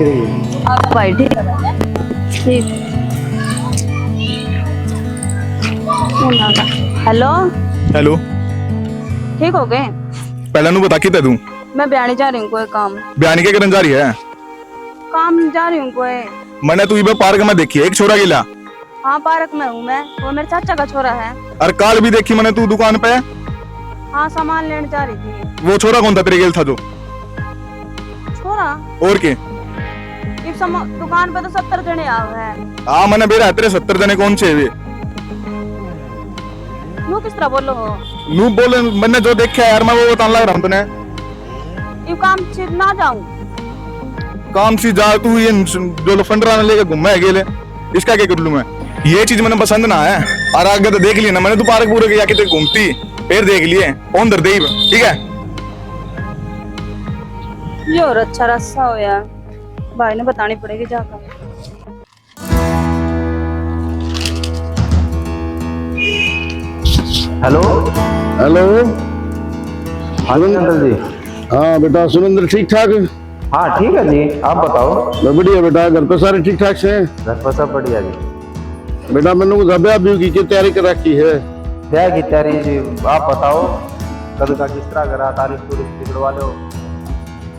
भाई ठीक है ठीक। Hello hello. ठीक हो गए? पहले नु बता के तू मैं ब्याणी जा रही हूँ कोई काम। बयानी के करन जा रही है? काम जा रही हूँ कोई। मैंने तू इबे पार्क में देखी है एक छोरा गिला। हाँ पार्क में हूँ मैं, वो मेरे चाचा का छोरा है। और काल भी देखी मैंने तू दुकान पे। हाँ सामान लेने जा रही थी। वो छोरा कौन था तेरे गेल था जो? छोरा और के? दुकान पे तो 70 जने आ गए हैं। हाँ मैंने बेरा तेरे 70 जने कौन से वे? नू किस तरह बोलो हो? नू बोले मैंने जो देखा है यार मैं वो बताने लग रहा हूँ तूने। ये काम से ना जाऊं। काम सी जा तू ये जो लफंडरा लेके घूमा है गेले इसका क्या कर लूं मैं? ये चीज मैंने पसंद ना है। और आगे तो देख लिया ना मैंने, तू पार्क पूरे के जाके घूमती फिर देख लिए कौन दर दे ठीक है। ये और अच्छा रास्ता हो यार, भाई ने बतानी पड़ेगी जाकर। Hello hello. हाँ जी अंकल जी। हाँ बेटा सुरेंद्र ठीक ठाक? हाँ ठीक है जी, आप बताओ। मैं बढ़िया बेटा, घर पे सारे ठीक ठाक से? घर पर सब बढ़िया जी। बेटा मैंने कुछ ब्याह की तैयारी कर रखी है। ब्याह की तैयारी जी, आप बताओ कल का किस तरह करा, तारीख तुरीख बिगड़वा लो।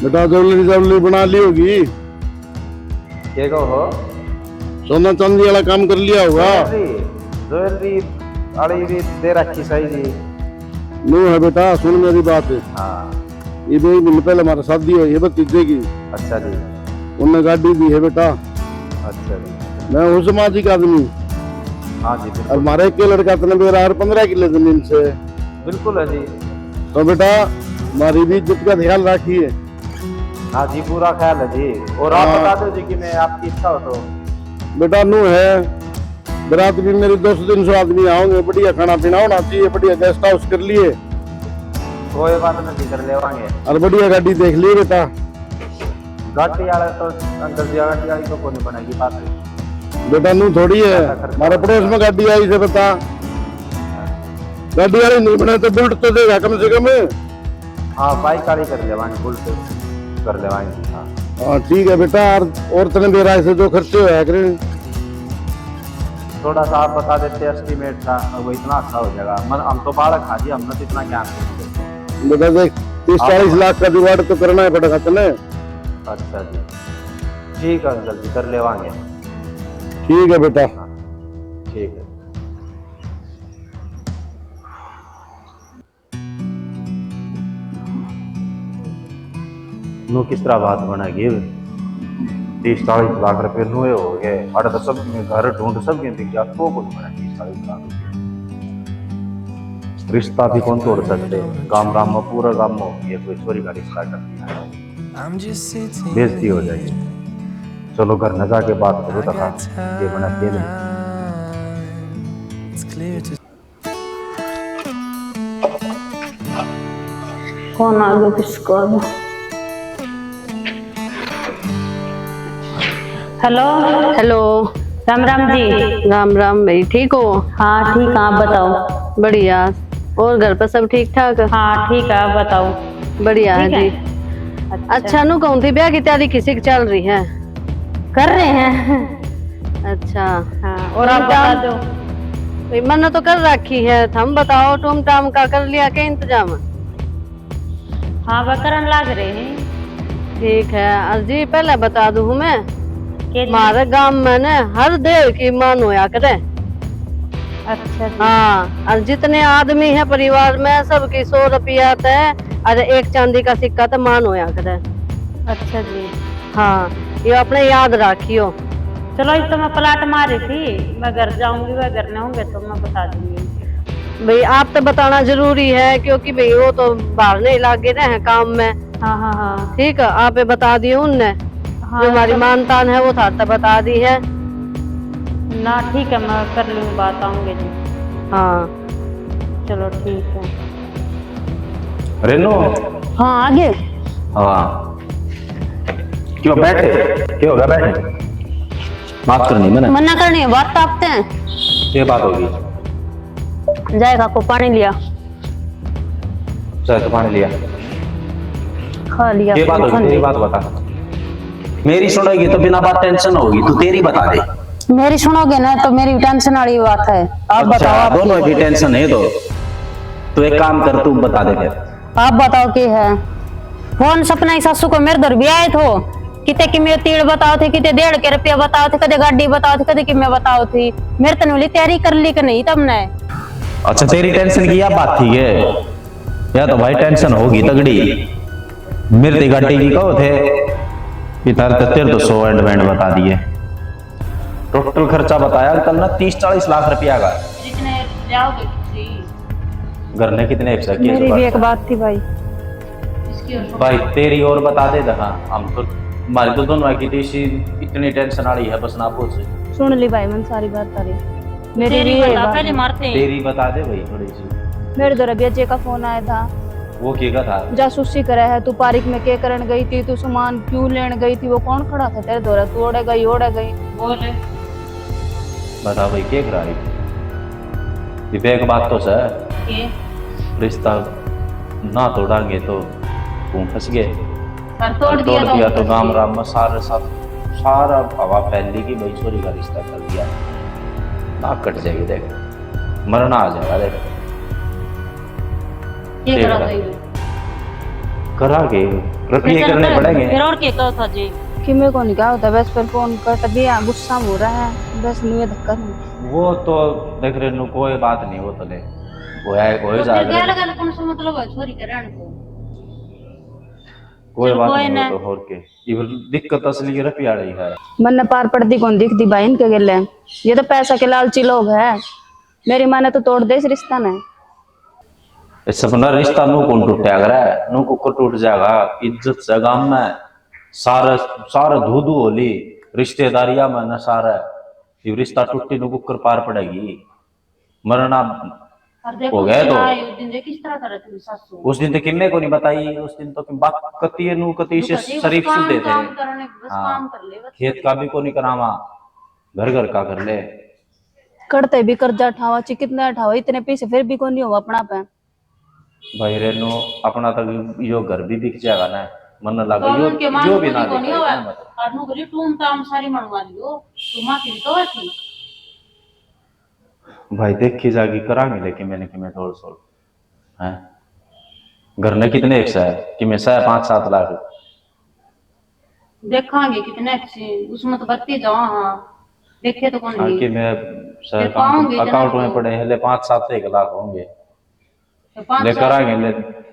बेटा ज्वेलरी बना ली होगी? ये को हो सोना चांदी वाला काम कर लिया होगा? ज्वेलरी अड़ी भी दे रखी सही जी। नो है बेटा, सुन मेरी बात। हाँ ये भी दिन पहले हमारा शादी हुई है भतीजे की। अच्छा जी। उन्होंने गाड़ी दी है बेटा। अच्छा जी। मैं हूँ सामाजिक आदमी। हाँ जी और बिल्कुल। हमारे एक लड़का तने मेरा 15 किलो जमीन से। बिल्कुल है जी। तो बेटा हमारी भी इज्जत का ख्याल रखिए। हाँ जी पूरा ख्याल है जी। और आप हाँ। बता दो जी कि मैं आपकी इच्छा हो तो। बेटा नू है बरात भी मेरी 200-300 आदमी आओगे, बढ़िया खाना पीना होना चाहिए, बढ़िया गेस्ट हाउस कर लिए कोई बात नहीं कर लेवांगे। और बढ़िया गाड़ी देख लिए बेटा। गाड़ी वाला तो अंकल जी गाड़ी वाली तो कौन बनाएगी बात है। बेटा नू थोड़ी है, हमारे पड़ोस में गाड़ी आई से बता। गाड़ी वाली नहीं बने तो बुलेट तो देगा कम से कम। हाँ बाइक वाली कर लेवांगे, बुल से कर लेवांगे। हाँ हाँ ठीक है बेटा। और तने बेरा से जो खर्चे होया करें थोड़ा सा आप बता देते एस्टिमेट था, वो इतना अच्छा हो जाएगा। हम तो बालक खा जी, हमने तो इतना ज्ञान नहीं। बेटा देख 30-40 लाख का जुगाड़ तो करना है पड़ेगा तने। अच्छा जी ठीक है अंकल जी, कर लेवांगे। ठीक है बेटा। हाँ ठीक है। नो किस तरह बात बनेगी? 30-40 लाख रुपए नुए हो गए और तो सब में घर ढूंढ सब के दिख गया तो कौन बना 30-40 लाख रुपए? रिश्ता भी कौन तोड़ सकते? गांव गांव में पूरा गांव में ये कोई चोरी का रिश्ता कर दिया, बेइज्जती हो जाएगी। चलो घर न जाके बात करो तो ये बना के कौन आ गया किसको? Hello hello. राम राम जी। राम राम भाई, ठीक हो? हाँ ठीक, आप बताओ। बढ़िया। और घर पर सब ठीक ठाक? हाँ ठीक है, आप बताओ। बढ़िया है ठीक जी। अच्छा नु कहूँ थी ब्याह की तैयारी किसी की चल रही है? कर रहे हैं। अच्छा हाँ, और आप बता दो। भाई मैंने तो कर रखी है, हम बताओ टूम टाम का कर लिया के इंतजाम? हाँ वकरन लाग रहे हैं। ठीक है अजी, पहले बता दूँ मैं हमारे गांव में न हर देव की मान होया करे। अच्छा जी। हाँ, और जितने आदमी है परिवार में सबकी 100 रुपया है और 1 चांदी का सिक्का तो मान होया करे। अच्छा जी। हाँ ये अपने याद रखियो। चलो इस तो मैं प्लाट मारी थी, मैं घर जाऊंगी, वह घर में होंगे तो मैं बता दूंगी। भाई आप तो बताना जरूरी है क्योंकि भाई वो तो बाहर नहीं लागे रहे हैं काम में। हाँ हाँ हाँ ठीक है, आप बता दिए उनने। हाँ, जो हमारी मानतान है वो था बता दी है ना। ठीक है मैं कर लूंगी बात, आऊंगे जी। हाँ चलो ठीक है। रेनो। हाँ आगे। हाँ क्यों बैठे? क्या होगा बैठे? बात करनी मैंने। मना करनी है, बात तो आपते हैं। ये बात होगी। जाएगा को पानी लिया। चाय तो पानी लिया। खा लिया। ये बात होगी, ये बात बता। मेरी सुनेगी तो बिना बात टेंशन होगी, तू तेरी बता दे। मेरी सुनोगे ना तो मेरी टेंशन वाली बात है। आप बताओ, आप दोनों की टेंशन है तो एक काम कर, तू बता दे फिर। आप बताओ की है। फोन सपना ही सासू को मेरे दर भी आए थो, किते कि मैं तीड़ बताओ थे, किते 1.5 के रुपया बताओ थे, कदे गाड़ी बताओ थे, कदे कि मैं बताओ थी। मेरे तने वाली तैयारी कर ली कि नहीं तुमने? अच्छा तेरी टेंशन की क्या बात थी ये? या तो भाई टेंशन होगी तगड़ी। मेरी गाड़ी की कहो थे इधर तेरे तो 100 एडवेंट बता दिए। टोटल खर्चा बताया कल ना 30-40 लाख रुपया का। जितने जाओगे घर ने कितने एक मेरी भी एक बात थी भाई। भाई तेरी और बता दे दहा, हम तो हमारी तो दोनों की तीसरी इतनी टेंशन आ रही है, बस ना पूछ। सुन ली भाई, मन सारी बात करी। मेरी भी पहले मारते हैं। तेरी बता दे भाई थोड़ी सी। मेरे दो रबिया जी का फोन आया था, वो क्या था? जासूसी करे है, तू पारिक में क्या करन गई थी, तू सामान क्यों लेने गई थी, वो कौन खड़ा था तेरे दौरा, तू ओढ़े गई। बोले बता भाई क्या करा रही? ये एक बात तो सर, के रिश्ता ना तोड़ांगे तो तुम फंस गए। पर तोड़ दिया तो गाम राम में सारा हवा फैली की भाई छोरी का रिश्ता कर दिया, नाक कट जाएगी, देख मरना आ जाएगा। देख ये करा दे करा के रखिए करने पड़ेंगे। फिर और क्या कहा था जी कि मेरे को नहीं क्या होता, बस पर फोन कट दिया, गुस्सा हो रहा है, बस मुझे धक्का नहीं। वो तो देख रहे नु कोई बात नहीं, वो तो ले वो है कोई जा क्या लगा कौन सा मतलब है छोरी के रहने को, कोई बात कोई नहीं, ना। वो तो और के ये दिक्कत असली रुपया रही है। मन ने पार पड़ती कौन दिखती भाई इनके गिले, ये तो पैसा के लालची लोग है। मेरी माँ ने तो तोड़ दे इस रिश्ता ने। इस सपना रिश्ता नु कौन टूटा है? नु कुकर टूट जाएगा, इज्जत से गाम में सारा धू होली रिश्तेदारियां में न सारा ये रिश्ता टूटी नु कुकर पार पड़ेगी, मरना हो गया। तो उस दिन किस तरह कर रहे थे सासू? उस दिन तो किन्ने को नहीं बताई, उस दिन तो बात कती है नु कती से शरीफ सुनते थे। काम कर ले बस। खेत का भी को नहीं करावा, घर का कर ले। करते भी कर्जा ठावा ची कितना ठावा, इतने पैसे फिर भी कोई नहीं हुआ अपना पे। भाई रेनो अपना तक यो घर भी बिक जाएगा ना, मन लगा तो उनके मान यो भी ना को नहीं होगा मतलब। और नु गली टूम टाम सारी मनवा लियो, तू मां की तो थी। भाई देखी जागी करांगे, लेकिन मैंने कि मैं थोड़ा सोल है घर ने कितने एक है कि मैं 5-7 लाख देखांगे कितने अच्छे उसमें तो बत्ती जाओ। हाँ देखे तो कौन नहीं कि मैं सर पाऊंगे अकाउंट में तो। पड़े हैं ले 5-7 लाख होंगे, तो 5 ले करांगे ले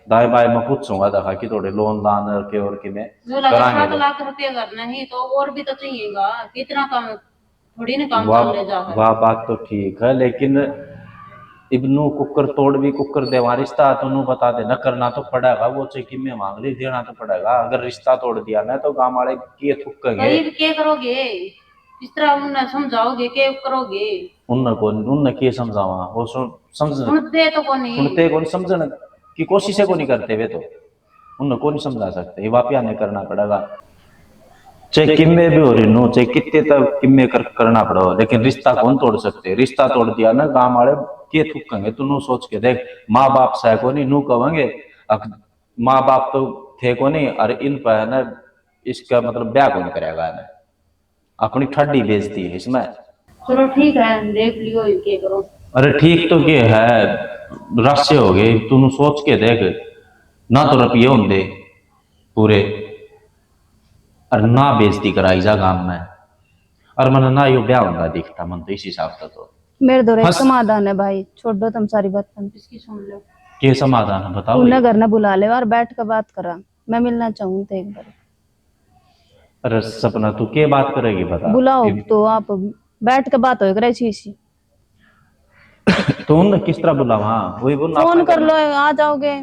दाई बाई मैं पूछूंगा देखा कि थोड़े लोन दान के और कि मैं करांगे 7 लाख रुपया करना ही तो और भी तो चाहिएगा, कितना कम थोड़ी ना काम वाह करने जा। वाह बात तो ठीक है, लेकिन इब्नू कुकर तोड़ भी कुकर देवा रिश्ता तो नु बता दे, न करना तो पड़ेगा, वो चाहे कि मैं मांग ली देना तो पड़ेगा। अगर रिश्ता तोड़ दिया ना तो गांव वाले किए थुकेंगे। तो क्या करोगे, इस तरह उन्हें समझाओगे, क्या करोगे? उनने किए समझावा, वो समझ सुनते तो कौन नहीं, सुनते कौन, समझने की कोशिश को नहीं करते वे तो उन्हें को नहीं समझा सकते, ये वापिया नहीं करना पड़ेगा। चाहे किम्मे भी हो रही नो, चाहे कितने तक किम्मे करना पड़ो, लेकिन रिश्ता कौन तोड़ सकते? रिश्ता तोड़ दिया ना गांव वाले के थुकेंगे। तू नु सोच के देख, माँ बाप से को नहीं नू कहेंगे, माँ बाप तो थे को नहीं, और इन पर है ना इसका मतलब ब्याह को नहीं करेगा ना, अपनी ठड्डी बेचती है इसमें। चलो ठीक है देख लियो क्या करो। अरे ठीक तो क्या है, राशि हो गई, तू सोच के देख ना तो रुपये होंगे पूरे, और ना बेइज्जती कराई जा गांव में, और मन ना यो ब्याह होगा दिखता मन तो इस हिसाब से। तो मेरे दो एक समाधान है भाई, छोड़ दो तुम सारी बात। इसकी सुन लो क्या समाधान है बताओ? उन्हें घर न बुला ले और बैठ कर बात करा, मैं मिलना चाहूँ तो एक बार। अरे सपना तू क्या बात करेगी बता? बुलाओ तो आप बैठ कर बात हो करे छी। तो उन किस तरह बुलावा? वही बोल फोन कर लो, आ जाओगे।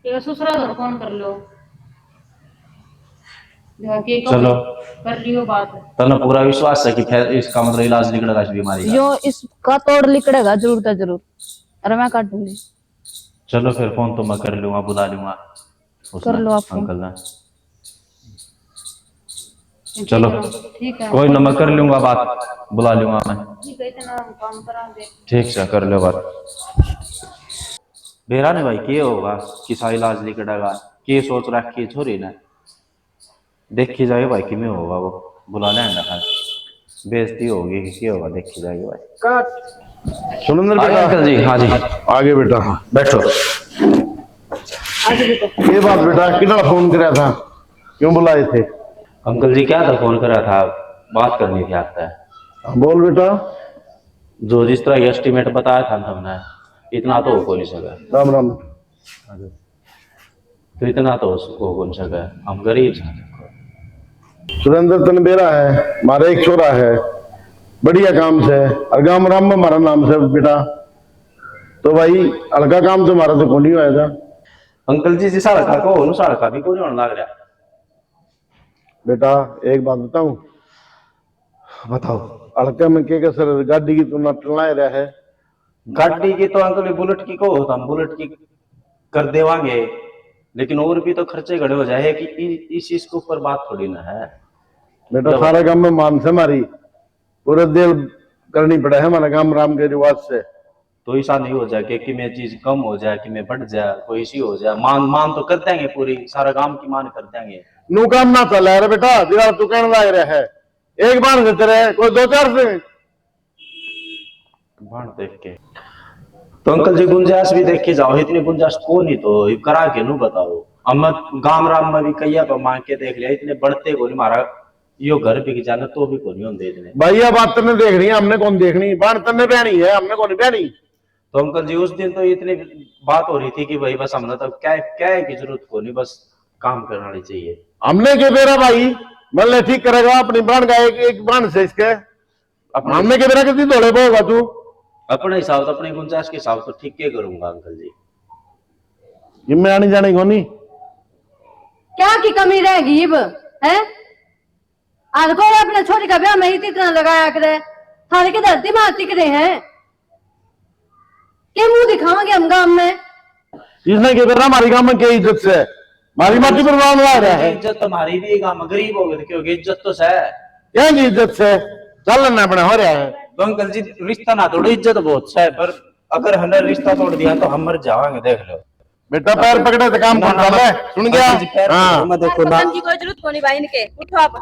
ये ससुरा घर फोन कर लो, चलो कर लियो बात। तने पूरा विश्वास है कि इसका मतलब इलाज निकलेगा इस बीमारी का? जो इसका तोड़ निकलेगा जरूर तो जरूर, अरे मैं काट दूंगी। चलो फिर फोन तो मैं कर लूंगा, बुला लूंगा कर लो आप अंकल ना। चलो ठीक है कोई ना, मैं कर लूंगा बात, बुला लूंगा मैं। ठीक है, इतना काम करांगे। ठीक से कर लो बात। बेरा ने भाई क्या होगा किसा इलाज निकलेगा, के सोच रखी छोरी ने देखी जाएगी भाई कि में होगा वो बुला लेना है बेइज्जती होगी किसी होगा देखी जाएगी भाई सुरेंद्र आगे बेटा अंकल जी हाँ जी आगे बेटा बैठो ये बात बेटा कितना फोन कराया था क्यों बुलाए थे अंकल जी क्या था फोन करा था बात करनी थी आपसे बोल बेटा जो जिस तरह एस्टिमेट बताया था हमने इतना तो हो नहीं सका राम राम तो इतना तो हो नहीं सका हम गरीब हैं सुरेंद्र तन बेरा है हमारा एक छोरा है बढ़िया काम से और गाम राम में हमारा नाम से बेटा तो भाई हल्का काम तो हमारा तो कौन ही होएगा अंकल जी जिस लड़का को उस लड़का भी कोई होने लग रहा बेटा एक बात बताऊं बताओ हल्का में के सर गाड़ी की तुलना टलाए रहा है गाड़ी की तो अंकल ये बुलेट की को हम बुलेट की कर देवांगे लेकिन और भी तो खर्चे खड़े हो जाए कि इस चीज के ऊपर बात थोड़ी ना है बेटा सारा काम में मान से हमारी पूरे दिल करनी पड़ा है हमारा काम राम के रिवाज से तो ऐसा नहीं हो जाए कि मैं चीज कम हो जाए कि मैं बढ़ जाए कोई इसी हो जाए मान तो कर देंगे पूरी सारा काम की मान कर देंगे नू काम ना चल रहा है बेटा दिला तू कहने लग रहा है एक बार से तेरे कोई दो चार से बाण देख के तो अंकल जी गुंजाइश भी देख के जाओ इतनी गुंजाइश को नहीं तो करा के नू बताओ हम गांव राम में भी कैया पर मांग के देख लिया इतने बढ़ते को नहीं मारा यो घर बिक जाना तो भी को नहीं होते इतने भाई ये बात तने देखनी है हमने कौन देखनी बाण तने बहनी है हमने कौन बहनी तो अंकल जी उस दिन तो इतनी बात हो रही थी कि भाई बस हमने तो क्या क्या की जरूरत को नहीं बस काम करना चाहिए हमने के बेरा भाई मतलब ठीक करेगा अपनी बाण का एक बाण से इसके हमने के बेरा कितनी दौड़े बोगा तू अपने हिसाब तो अपने गुंजाइश के हिसाब तो ठीक के करूंगा अंकल जी जिम्मे आनी जानी कोनी क्या की कमी रहेगी अब है आज को अपने छोटी का ब्याह में इतना लगाया करे थाने के धरती में टिक रहे हैं के मुंह दिखावांगे हम गांव में इसने के बेरा हमारी गांव में क्या इज्जत से हमारी माटी पर बाण ला रहा है इज्जत तुम्हारी भी गांव गरीब हो गए क्योंकि इज्जत तो है क्या की इज्जत से चल ना अपने हो रहा है तो अंकल जी रिश्ता ना तोड़ो इज्जत बहुत है पर अगर हमने रिश्ता तोड़ दिया तो हम मर जाएंगे देख लो बेटा पैर पकड़े तो काम कर डाले सुन गया हाँ मैं देखो ना की कोई जरूरत कोनी भाई इनके उठो आप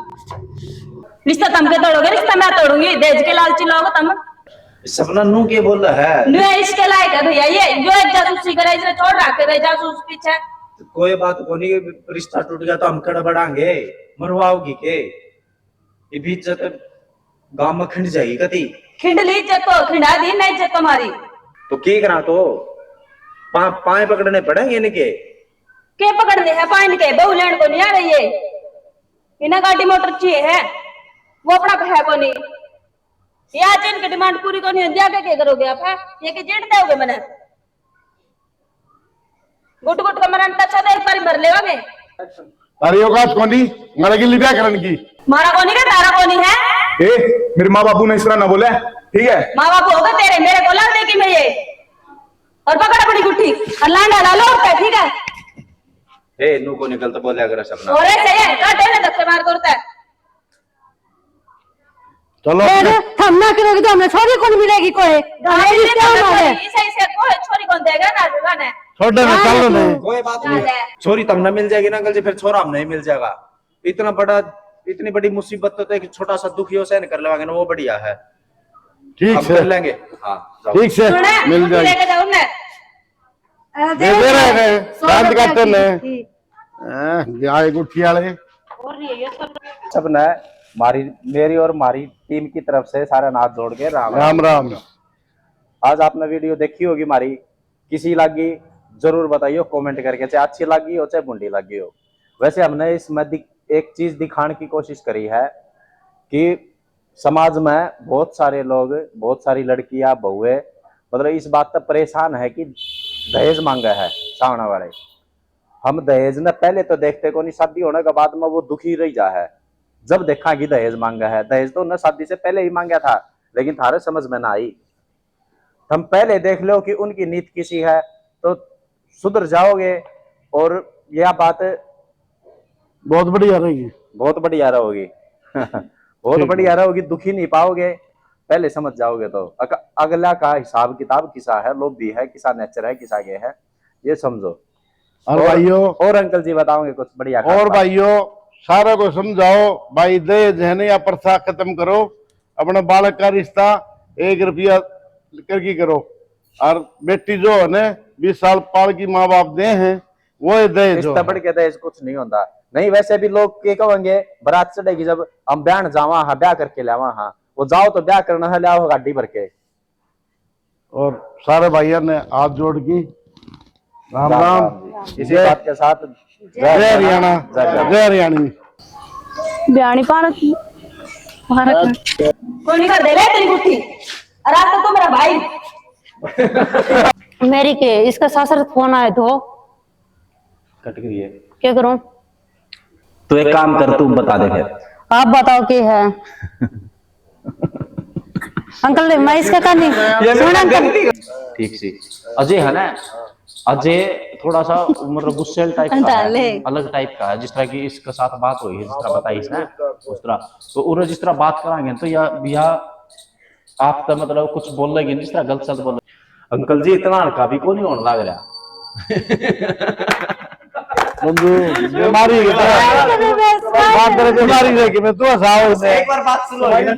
रिश्ता तुम के तोड़ोगे रिश्ता मैं तोड़ूंगी दहेज के लालची लोग तुम सपना नू के बोल रहा है नु इसके लायक है भैया ये जो जासूसी करे इसे छोड़ रखे भाई जासूस पीछे कोई बात को नहीं रिश्ता टूट गया तो हम कड़ा बढ़ाएंगे मरवाओगी के ये भी इज्जत गांव में खिंड जाएगी कति खिंडली इज्जत तो खिंडा दी नहीं इज्जत तुम्हारी तो की करा तो पाए पकड़ने पड़ेंगे इनके के पकड़ने हैं पाइन के बहू लेने को नहीं आ रही है इन्हें गाड़ी मोटर चाहिए है वो अपना है को नहीं ये आज इनकी डिमांड पूरी को नहीं होती आगे क्या करोगे आप है ये कि जेड़ दोगे मैंने गुट गुट का मरण अच्छा तो एक बार मर लेवा मैं अरे औकात कोनी मारा गिल्ली ब्याह करन की मारा कोनी का तारा कोनी है ए मेरे माँ बापू ने इस तरह ना बोला ठीक है माँ बाप होगा तेरे मेरे को लाल देगी मैं ये और पकड़ अपनी गुट्ठी और लांडा डालो उसका ठीक है ए नू को निकल तो बोले अगर सपना और ऐसे है काटे ना धक्के मार करता है चलो हम ना करोगे तो हमें छोरी कौन मिलेगी कोई इसे इसे कोई छोरी कौन देगा ना दुकान है छोटे में चल नहीं कोई बात नहीं छोरी तब ना मिल जाएगी ना अंकल जी फिर छोरा हम नहीं मिल जाएगा इतना बड़ा इतनी बड़ी मुसीबत तो एक छोटा सा दुखियों सहन कर लेवांगे ना वो बढ़िया है ठीक हम से कर लेंगे हाँ जाओ। ठीक से मिल जाएगी लेके जाऊं मैं दे दे रहे हैं शांत करते ने आए गुट्ठी वाले और ये सब सब न मारी मेरी और मारी टीम की तरफ से सारा नाथ जोड़ के राम राम राम आज आपने वीडियो देखी होगी हमारी किसी लगी जरूर बताइयो कमेंट करके चाहे अच्छी लगी हो चाहे बुंडी लगी हो वैसे हमने इसमें एक चीज दिखाने की कोशिश करी है कि समाज में बहुत सारे लोग बहुत सारी लड़कियां बहुए मतलब इस बात पर परेशान है कि दहेज मांगा है सामने वाले हम दहेज न पहले तो देखते को नहीं शादी होने के बाद में वो दुखी रह जा है जब देखा कि दहेज मांगा है दहेज तो न शादी से पहले ही मांगा था लेकिन थारे समझ में ना आई हम पहले देख लो कि उनकी नीति किसी है तो सुधर जाओगे और यह बात बहुत बढ़िया रहेगी बहुत बढ़िया रहोगी बहुत बढ़िया रहोगी दुखी नहीं पाओगे पहले समझ जाओगे तो अगला का हिसाब किताब किसा है लोभ भी है किसा नेचर है किसा के है ये समझो और भाइयों और अंकल जी बताओगे कुछ बढ़िया और भाइयों सारा को समझाओ भाई, दहेज है नहीं या प्रथा खत्म करो, अपने बालक का रिश्ता 1 रुपया करके करो। और बेटी जो है ना 20 साल पाल की माँ बाप दे हैं वो दहेज रिश्ता बढ़ के दहेज कुछ नहीं होता। नहीं वैसे भी लोग के कहेंगे बारात चढ़ेगी जब हम ब्याह जावा हाँ ब्याह करके लावा हाँ, वो जाओ तो ब्याह करना है लाओ गाड़ी भर के। और सारे भाइयों ने हाथ जोड़ की राम राम। इसी बात के साथ जय हरियाणा, जय हरियाणी। ब्याणी पारक कोई नहीं कर दे ले तेरी गुत्थी। रात तो मेरा भाई मेरी के इसका सासर फोन आए तो कट गई है। क्या करूं? तो एक काम कर, तू बता दे फिर। आप बताओ क्या है? अंकल मैं इसका का नहीं सुन अंकल। ठीक सी अजय है ना, अजय थोड़ा सा मतलब गुस्सेल टाइप का है, अलग टाइप का है। जिस तरह की इसके साथ बात हुई है, जिस तरह बताई इसने उस तरह, तो उन्हें जिस तरह बात कराएंगे तो या आप तो मतलब कुछ बोल लेंगे जिस तरह गलत शब्द बोल। अंकल जी इतना हल्का भी को नहीं होने लग रहा। बीमारी बीमारी मैं तू हंसाओ। एक बार बात सुनो।